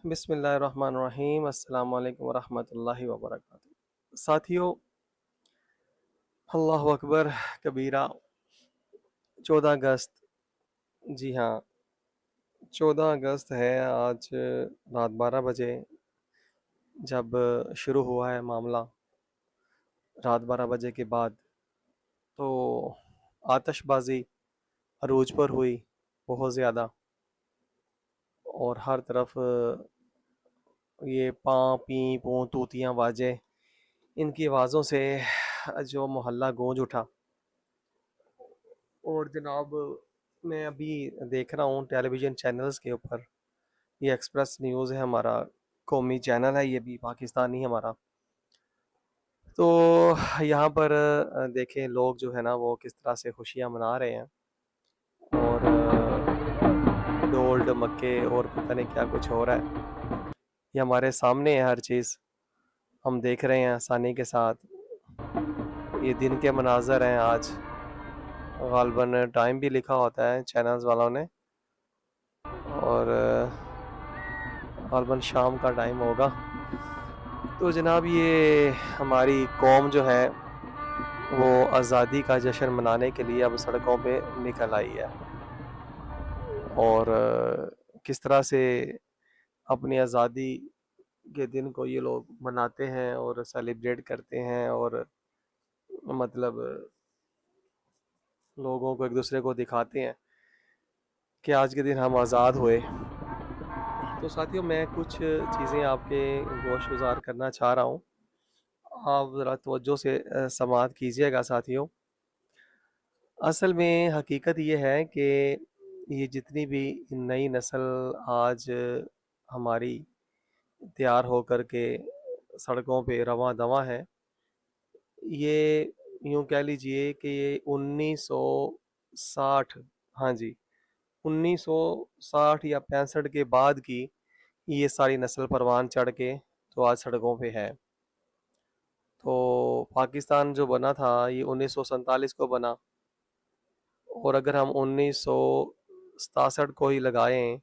بسم اللہ الرحمن الرحیم، السلام علیکم ورحمۃ اللہ وبرکاتہ ساتھیوں، اللہ اکبر کبیرہ۔ 14 اگست، جی ہاں، 14 اگست ہے آج۔ رات 12 بجے جب شروع ہوا ہے معاملہ، رات 12 بجے کے بعد تو آتش بازی عروج پر ہوئی بہت زیادہ، اور ہر طرف یہ پاں پیں پوں توتیاں واجے، ان کی آوازوں سے جو محلہ گونج اٹھا۔ اور جناب، میں ابھی دیکھ رہا ہوں ٹیلی ویژن چینلز کے اوپر، یہ ایکسپریس نیوز ہے ہمارا، قومی چینل ہے یہ بھی، پاکستانی ہمارا۔ تو یہاں پر دیکھیں لوگ جو ہے نا وہ کس طرح سے خوشیاں منا رہے ہیں، اور ڈول ڈمکے اور پتہ نہیں کیا کچھ ہو رہا ہے، یہ ہمارے سامنے ہے ہر چیز، ہم دیکھ رہے ہیں آسانی کے ساتھ۔ یہ دن کے مناظر ہیں آج، غالباً ٹائم بھی لکھا ہوتا ہے چینلز والوں نے، اور غالباً شام کا ٹائم ہوگا۔ تو جناب، یہ ہماری قوم جو ہے وہ آزادی کا جشن منانے کے لیے اب سڑکوں پہ نکل آئی ہے، اور کس طرح سے اپنی آزادی کے دن کو یہ لوگ مناتے ہیں اور سیلیبریٹ کرتے ہیں، اور مطلب لوگوں کو ایک دوسرے کو دکھاتے ہیں کہ آج کے دن ہم آزاد ہوئے۔ تو ساتھیوں، میں کچھ چیزیں آپ کے گوش گزار کرنا چاہ رہا ہوں، آپ ذرا توجہ سے سماعت کیجیے گا ساتھیوں۔ اصل میں حقیقت یہ ہے کہ یہ جتنی بھی نئی نسل آج ہماری تیار ہو کر کے سڑکوں پہ رواں دواں ہے، یہ یوں کہہ لیجئے کہ یہ 1960، ہاں جی، 1960 یا 65 کے بعد کی یہ ساری نسل پروان چڑھ کے تو آج سڑکوں پہ ہے۔ تو پاکستان جو بنا تھا یہ 1947 کو بنا، اور اگر ہم 1967 کو ہی لگائیں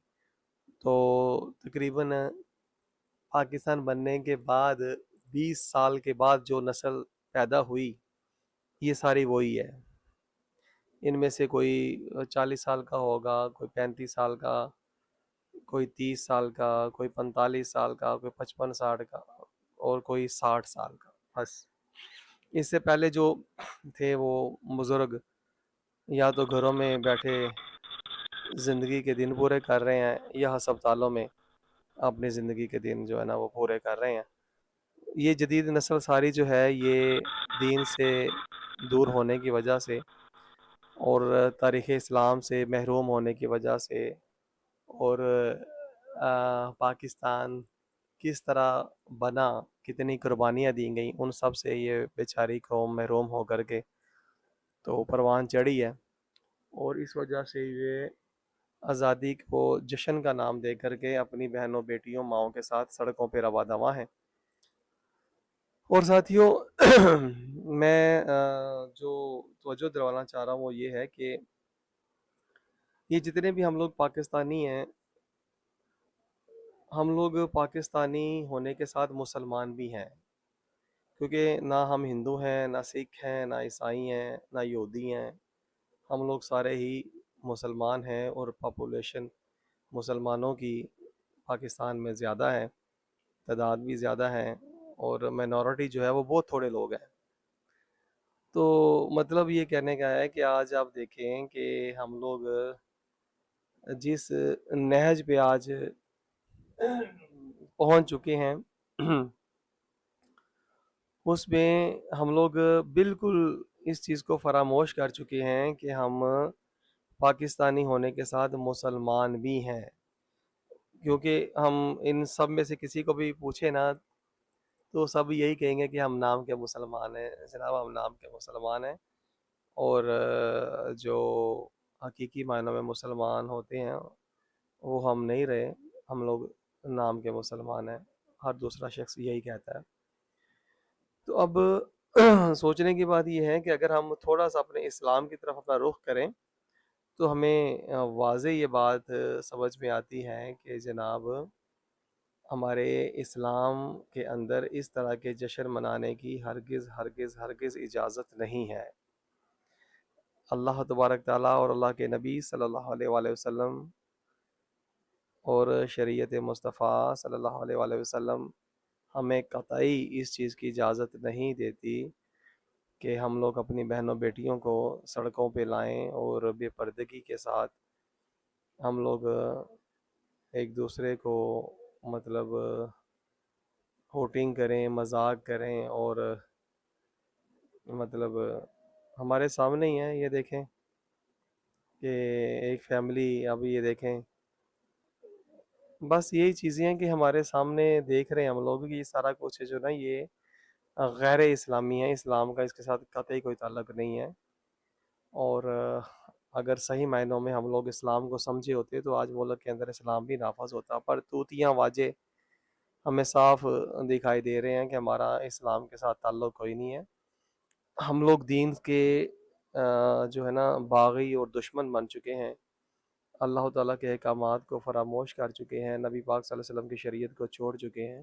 تو تقریباً پاکستان بننے کے بعد 20 سال کے بعد جو نسل پیدا ہوئی یہ ساری وہی ہے۔ ان میں سے کوئی 40 سال کا ہوگا، کوئی 35 سال کا، کوئی 30 سال کا، کوئی 45 سال کا، کوئی 55 60 کا، اور کوئی 60 سال کا، بس۔ اس سے پہلے جو تھے وہ بزرگ یا تو گھروں میں بیٹھے زندگی کے دن پورے کر رہے ہیں، یا ہسپتالوں میں اپنی زندگی کے دن جو ہے نا وہ پورے کر رہے ہیں۔ یہ جدید نسل ساری جو ہے یہ دین سے دور ہونے کی وجہ سے اور تاریخ اسلام سے محروم ہونے کی وجہ سے، اور پاکستان کس طرح بنا، کتنی قربانیاں دی گئیں، ان سب سے یہ بیچاری قوم محروم ہو کر کے تو پروان چڑھی ہے، اور اس وجہ سے یہ آزادی کو جشن کا نام دے کر کے اپنی بہنوں بیٹیوں ماؤں کے ساتھ سڑکوں پہ رواں دواں ہیں۔ اور ساتھیوں، میں جو توجہ دلوانا چاہ رہا ہوں وہ یہ ہے کہ یہ جتنے بھی ہم لوگ پاکستانی ہیں، ہم لوگ پاکستانی ہونے کے ساتھ مسلمان بھی ہیں، کیونکہ نہ ہم ہندو ہیں، نہ سکھ ہیں، نہ عیسائی ہیں، نہ یہودی ہیں، ہم لوگ سارے ہی مسلمان ہیں، اور پاپولیشن مسلمانوں کی پاکستان میں زیادہ ہے، تعداد بھی زیادہ ہے، اور مائنورٹی جو ہے وہ بہت تھوڑے لوگ ہیں۔ تو مطلب یہ کہنے کا ہے کہ آج آپ دیکھیں کہ ہم لوگ جس نہج پہ آج پہنچ چکے ہیں اس میں ہم لوگ بالکل اس چیز کو فراموش کر چکے ہیں کہ ہم پاکستانی ہونے کے ساتھ مسلمان بھی ہیں، کیونکہ ہم ان سب میں سے کسی کو بھی پوچھے نا تو سب یہی کہیں گے کہ ہم نام کے مسلمان ہیں جناب، ہم نام کے مسلمان ہیں، اور جو حقیقی معنوں میں مسلمان ہوتے ہیں وہ ہم نہیں رہے، ہم لوگ نام کے مسلمان ہیں، ہر دوسرا شخص یہی کہتا ہے۔ تو اب سوچنے کی بات یہ ہے کہ اگر ہم تھوڑا سا اپنے اسلام کی طرف اپنا رخ کریں تو ہمیں واضح یہ بات سمجھ میں آتی ہے کہ جناب ہمارے اسلام کے اندر اس طرح کے جشن منانے کی ہرگز ہرگز ہرگز اجازت نہیں ہے۔ اللہ تبارک تعالیٰ اور اللہ کے نبی صلی اللہ علیہ وآلہ وسلم اور شریعت مصطفیٰ صلی اللہ علیہ وآلہ وسلم ہمیں قطعی اس چیز کی اجازت نہیں دیتی کہ ہم لوگ اپنی بہنوں بیٹیوں کو سڑکوں پہ لائیں اور بے پردگی کے ساتھ ہم لوگ ایک دوسرے کو مطلب ہوٹنگ کریں، مذاق کریں، اور مطلب ہمارے سامنے ہی ہے، یہ دیکھیں کہ ایک فیملی، اب یہ دیکھیں، بس یہی چیزیں ہیں کہ ہمارے سامنے دیکھ رہے ہیں ہم لوگ کہ یہ سارا کچھ جو نا یہ غیر اسلامی ہے، اسلام کا اس کے ساتھ قطعی کوئی تعلق نہیں ہے۔ اور اگر صحیح معنوں میں ہم لوگ اسلام کو سمجھے ہوتے تو آج ملک کے اندر اسلام بھی نافذ ہوتا، پر توتیاں واجے ہمیں صاف دکھائی دے رہے ہیں کہ ہمارا اسلام کے ساتھ تعلق کوئی نہیں ہے۔ ہم لوگ دین کے جو ہے نا باغی اور دشمن بن چکے ہیں، اللہ تعالیٰ کے احکامات کو فراموش کر چکے ہیں، نبی پاک صلی اللہ علیہ وسلم کی شریعت کو چھوڑ چکے ہیں۔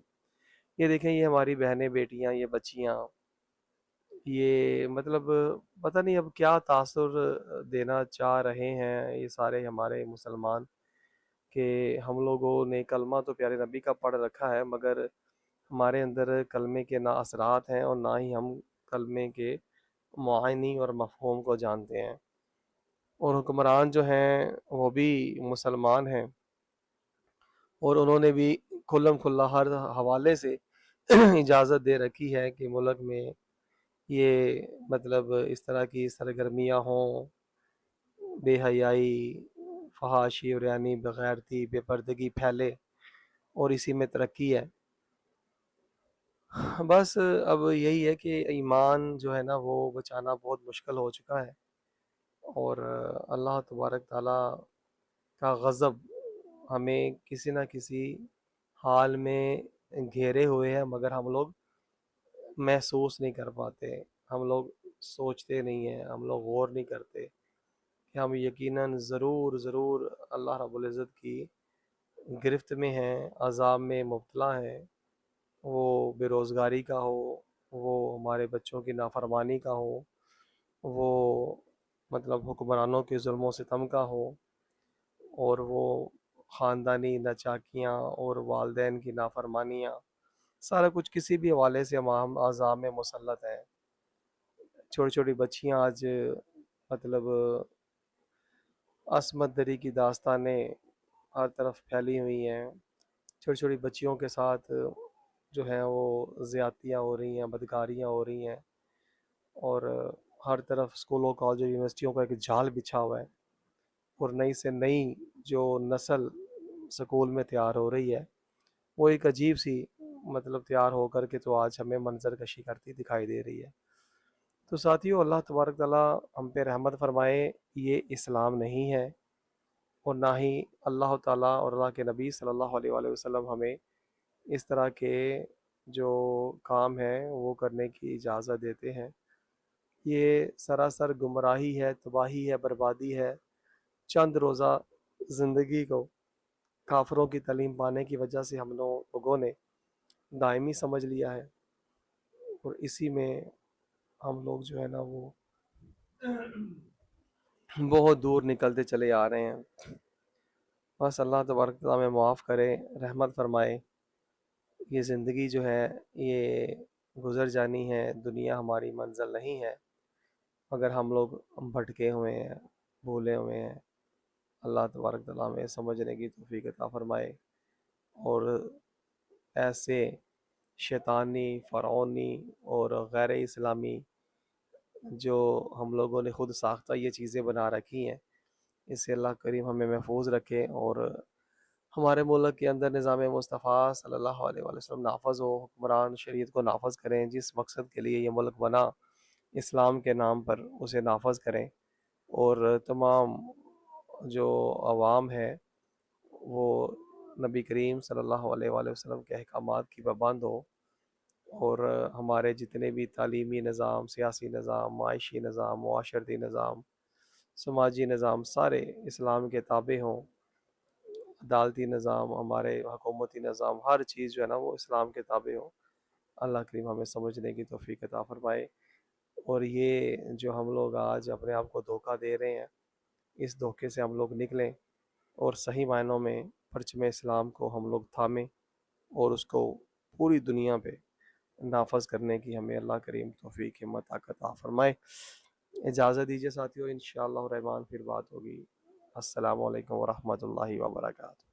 یہ دیکھیں، یہ ہماری بہنیں بیٹیاں، یہ بچیاں، یہ مطلب پتہ نہیں اب کیا تاثر دینا چاہ رہے ہیں یہ سارے ہمارے مسلمان، کہ ہم لوگوں نے کلمہ تو پیارے نبی کا پڑھ رکھا ہے، مگر ہمارے اندر کلمے کے نہ اثرات ہیں اور نہ ہی ہم کلمے کے معانی اور مفہوم کو جانتے ہیں۔ اور حکمران جو ہیں وہ بھی مسلمان ہیں، اور انہوں نے بھی کھلم کھلا ہر حوالے سے اجازت دے رکھی ہے کہ ملک میں یہ مطلب اس طرح کی سرگرمیاں ہوں، بے حیائی، فحاشی اور یعنی بغیرتی، بے پردگی پھیلے، اور اسی میں ترقی ہے۔ بس اب یہی ہے کہ ایمان جو ہے نا وہ بچانا بہت مشکل ہو چکا ہے، اور اللہ تبارک تعالیٰ کا غضب ہمیں کسی نہ کسی حال میں گھیرے ہوئے ہیں، مگر ہم لوگ محسوس نہیں کر پاتے، ہم لوگ سوچتے نہیں ہیں، ہم لوگ غور نہیں کرتے کہ ہم یقیناً ضرور ضرور اللہ رب العزت کی گرفت میں ہیں، عذاب میں مبتلا ہیں، وہ بے روزگاری کا ہو، وہ ہمارے بچوں کی نافرمانی کا ہو، وہ مطلب حکمرانوں کے ظلم و ستم کا ہو، اور وہ خاندانی ناچاکیاں اور والدین کی نافرمانیاں، سارا کچھ کسی بھی حوالے سے ہم عذاب میں مسلط ہیں۔ چھوٹی چھوٹی بچیاں آج مطلب عصمت دری کی داستانیں ہر طرف پھیلی ہوئی ہیں، چھوٹی چھوٹی بچیوں کے ساتھ جو ہیں وہ زیادتیاں ہو رہی ہیں، بدکاریاں ہو رہی ہیں، اور ہر طرف اسکولوں کالجوں یونیورسٹیوں کا ایک جال بچھا ہوا ہے، اور نئی سے نئی جو نسل سکول میں تیار ہو رہی ہے وہ ایک عجیب سی مطلب تیار ہو کر کے تو آج ہمیں منظر کشی کرتی دکھائی دے رہی ہے۔ تو ساتھیوں، اللہ تبارک تعالیٰ ہم پہ رحمت فرمائے، یہ اسلام نہیں ہے، اور نہ ہی اللہ تعالیٰ اور اللہ کے نبی صلی اللہ علیہ وآلہ وسلم ہمیں اس طرح کے جو کام ہیں وہ کرنے کی اجازت دیتے ہیں۔ یہ سراسر گمراہی ہے، تباہی ہے، بربادی ہے۔ چند روزہ زندگی کو کافروں کی تعلیم پانے کی وجہ سے ہم لوگوں نے دائمی سمجھ لیا ہے، اور اسی میں ہم لوگ جو ہے نا وہ بہت دور نکلتے چلے آ رہے ہیں۔ بس اللہ تبارک تعالیٰ میں معاف کرے، رحمت فرمائے۔ یہ زندگی جو ہے یہ گزر جانی ہے، دنیا ہماری منزل نہیں ہے، مگر ہم لوگ بھٹکے ہوئے ہیں، بھولے ہوئے ہیں۔ اللہ تبارک تعالیٰ میں سمجھنے کی توفیق عطا فرمائے، اور ایسے شیطانی، فرعونی اور غیر اسلامی جو ہم لوگوں نے خود ساختہ یہ چیزیں بنا رکھی ہیں، اس سے اللہ کریم ہمیں محفوظ رکھے، اور ہمارے ملک کے اندر نظام مصطفیٰ صلی اللہ علیہ وآلہ وسلم نافذ ہو، حکمران شریعت کو نافذ کریں، جس مقصد کے لیے یہ ملک بنا اسلام کے نام پر اسے نافذ کریں، اور تمام جو عوام ہے وہ نبی کریم صلی اللہ علیہ وآلہ وسلم کے احکامات کی پابند ہو، اور ہمارے جتنے بھی تعلیمی نظام، سیاسی نظام، معاشی نظام، معاشرتی نظام، سماجی نظام، سارے اسلام کے تابع ہوں، عدالتی نظام، ہمارے حکومتی نظام، ہر چیز جو ہے نا وہ اسلام کے تابع ہو۔ اللہ کریم ہمیں سمجھنے کی توفیق عطا فرمائے، اور یہ جو ہم لوگ آج اپنے آپ کو دھوکہ دے رہے ہیں، اس دھوکے سے ہم لوگ نکلیں، اور صحیح معنوں میں پرچم اسلام کو ہم لوگ تھامیں، اور اس کو پوری دنیا پہ نافذ کرنے کی ہمیں اللہ کریم توفیق ہمت عطا فرمائے۔ اجازت دیجیے ساتھیوں، انشاءاللہ الرحمن پھر بات ہوگی۔ السلام علیکم ورحمۃ اللہ وبرکاتہ۔